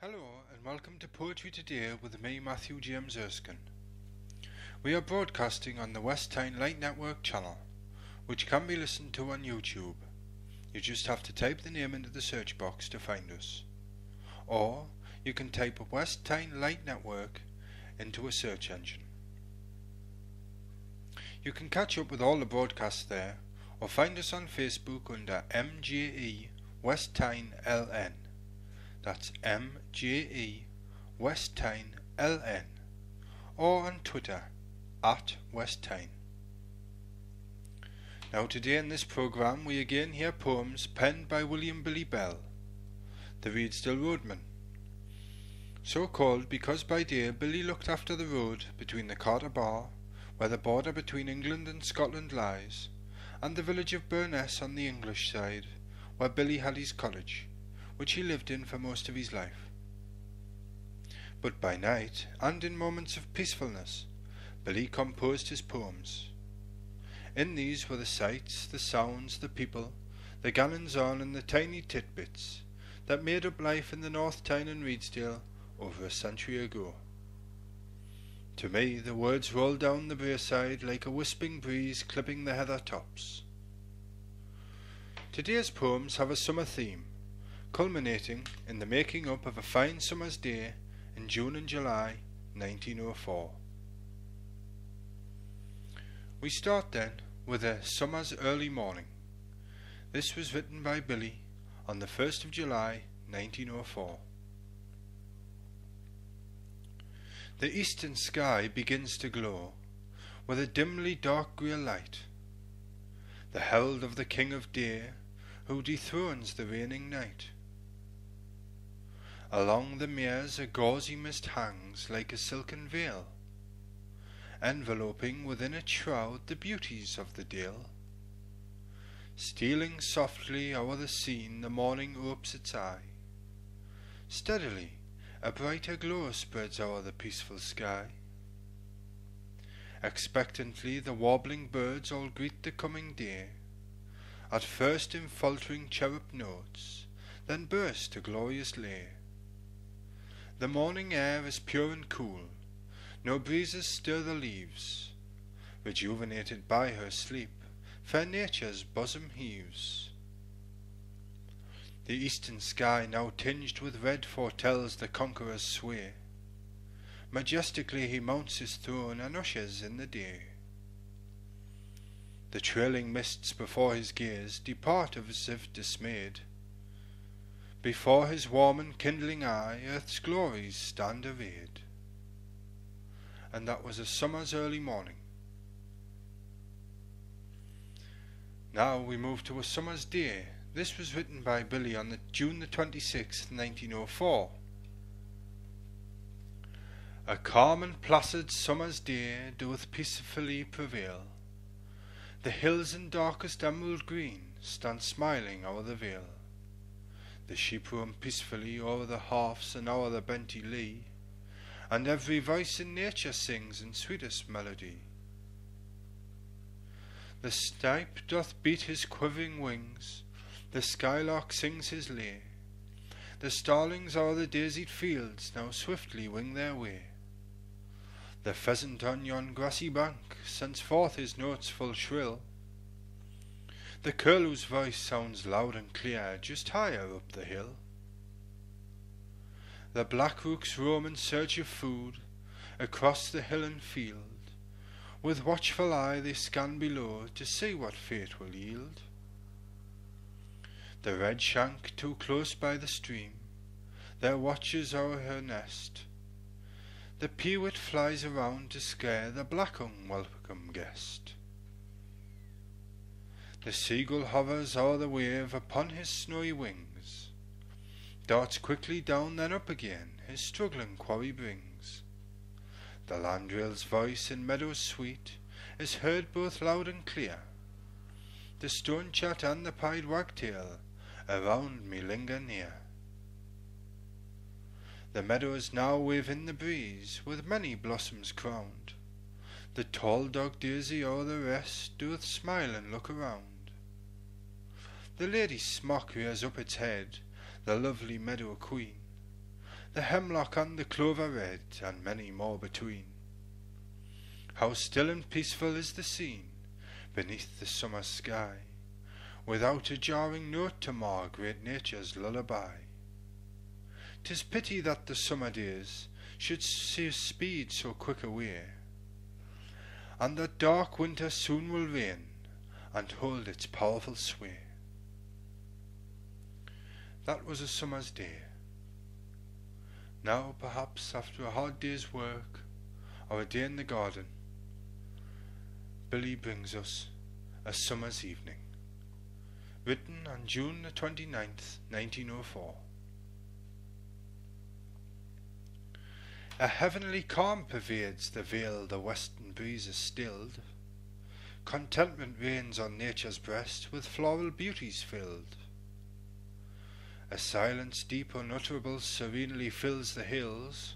Hello and welcome to Poetry Today with me, Matthew James Erskine. We are broadcasting on the West Tyne Light Network channel, which can be listened to on YouTube. You just have to type the name into the search box to find us. Or you can type West Tyne Light Network into a search engine. You can catch up with all the broadcasts there, or find us on Facebook under MJE West Tyne LN. That's MJE West Tyne LN, or on Twitter at West Tyne. Now today in this programme we again hear poems penned by William Billy Bell, the Redesdale Roadman. So called because by day Billy looked after the road between the Carter Bar, where the border between England and Scotland lies, and the village of Burness on the English side, where Billy had his cottage, which he lived in for most of his life. But by night, and in moments of peacefulness, Billy composed his poems. In these were the sights, the sounds, the people, the gannons-on and the tiny titbits that made up life in the North Tyne and Redesdale over a century ago. To me, the words rolled down the braeside like a wisping breeze clipping the heather tops. Today's poems have a summer theme, culminating in the making up of a fine summer's day in June and July 1904. We start then with a summer's early morning. This was written by Billy on the 1st of July 1904. The eastern sky begins to glow with a dimly dark grey light, the herald of the King of Day who dethrones the reigning night. Along the meres a gauzy mist hangs like a silken veil, enveloping within its shroud the beauties of the dale. Stealing softly o'er the scene the morning opes its eye. Steadily a brighter glow spreads o'er the peaceful sky. Expectantly the warbling birds all greet the coming day, at first in faltering cherub notes, then burst to glorious lay. The morning air is pure and cool, no breezes stir the leaves. Rejuvenated by her sleep, fair nature's bosom heaves. The eastern sky now tinged with red foretells the conqueror's sway. Majestically he mounts his throne and ushers in the day. The trailing mists before his gaze depart as if dismayed. Before his warm and kindling eye earth's glories stand arrayed. And that was a summer's early morning. Now we move to a summer's day. This was written by Billy on June the 26th, 1904. A calm and placid summer's day doth peacefully prevail. The hills in darkest emerald green stand smiling o'er the vale. The sheep roam peacefully o'er the hearths and o'er the benty lea, and every voice in nature sings in sweetest melody. The snipe doth beat his quivering wings, the skylark sings his lay, the starlings o'er the daisied fields now swiftly wing their way. The pheasant on yon grassy bank sends forth his notes full shrill. The curlew's voice sounds loud and clear just higher up the hill. The blackrook's roam in search of food across the hill and field. With watchful eye they scan below to see what fate will yield. The redshank too close by the stream there watches o'er her nest. The peewit flies around to scare the black unwelcome guest. The seagull hovers o'er the wave upon his snowy wings, darts quickly down then up again his struggling quarry brings. The landrail's voice in meadows sweet is heard both loud and clear. The stonechat and the pied wagtail around me linger near. The meadows now wave in the breeze with many blossoms crowned. The tall dog daisy o'er the rest doth smile and look around. The lady's smock rears up its head, the lovely meadow queen. the hemlock and the clover red, and many more between. How still and peaceful is the scene beneath the summer sky, without a jarring note to mar great nature's lullaby. 'Tis pity that the summer days should speed so quick away, and that dark winter soon will reign and hold its powerful sway. That was a summer's day. Now, perhaps, after a hard day's work, or a day in the garden, Billy brings us A Summer's Evening, written on June the 29th, 1904. A heavenly calm pervades the vale, the western breeze is stilled. Contentment reigns on nature's breast, with floral beauties filled. A silence deep, unutterable, serenely fills the hills,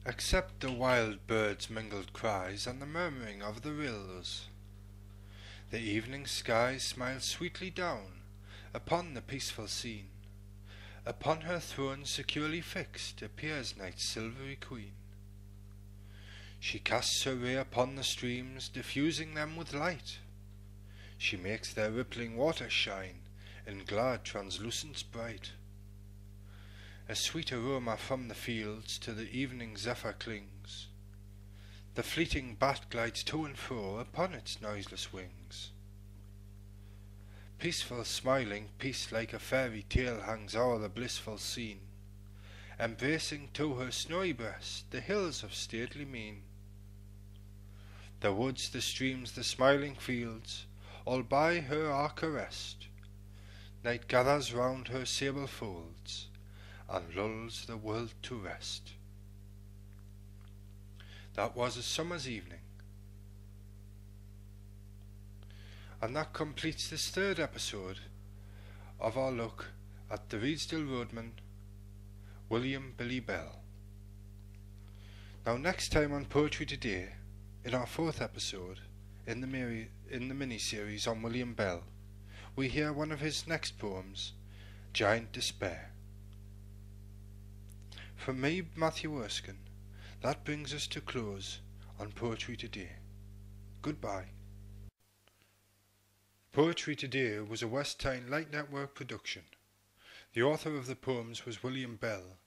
except the wild birds' mingled cries and the murmuring of the rills. The evening sky smiles sweetly down upon the peaceful scene. Upon her throne securely fixed appears night's silvery queen. She casts her ray upon the streams, diffusing them with light. She makes their rippling waters shine in glad translucence bright. A sweet aroma from the fields to the evening zephyr clings. The fleeting bat glides to and fro upon its noiseless wings. Peaceful smiling peace like a fairy tale hangs o'er the blissful scene, embracing to her snowy breast the hills of stately mien. The woods, the streams, the smiling fields, all by her are caressed. Night gathers round her sable folds, and lulls the world to rest. That was a summer's evening. And that completes this third episode of our look at the Redesdale roadman, William Billy Bell. Now next time on Poetry Today, in our fourth episode in the mini-series on William Bell, we hear one of his next poems, Giant Despair. From me, Matthew Erskine, that brings us to close on Poetry Today. Goodbye. Poetry Today was a West Tyne Light Network production. The author of the poems was William Bell,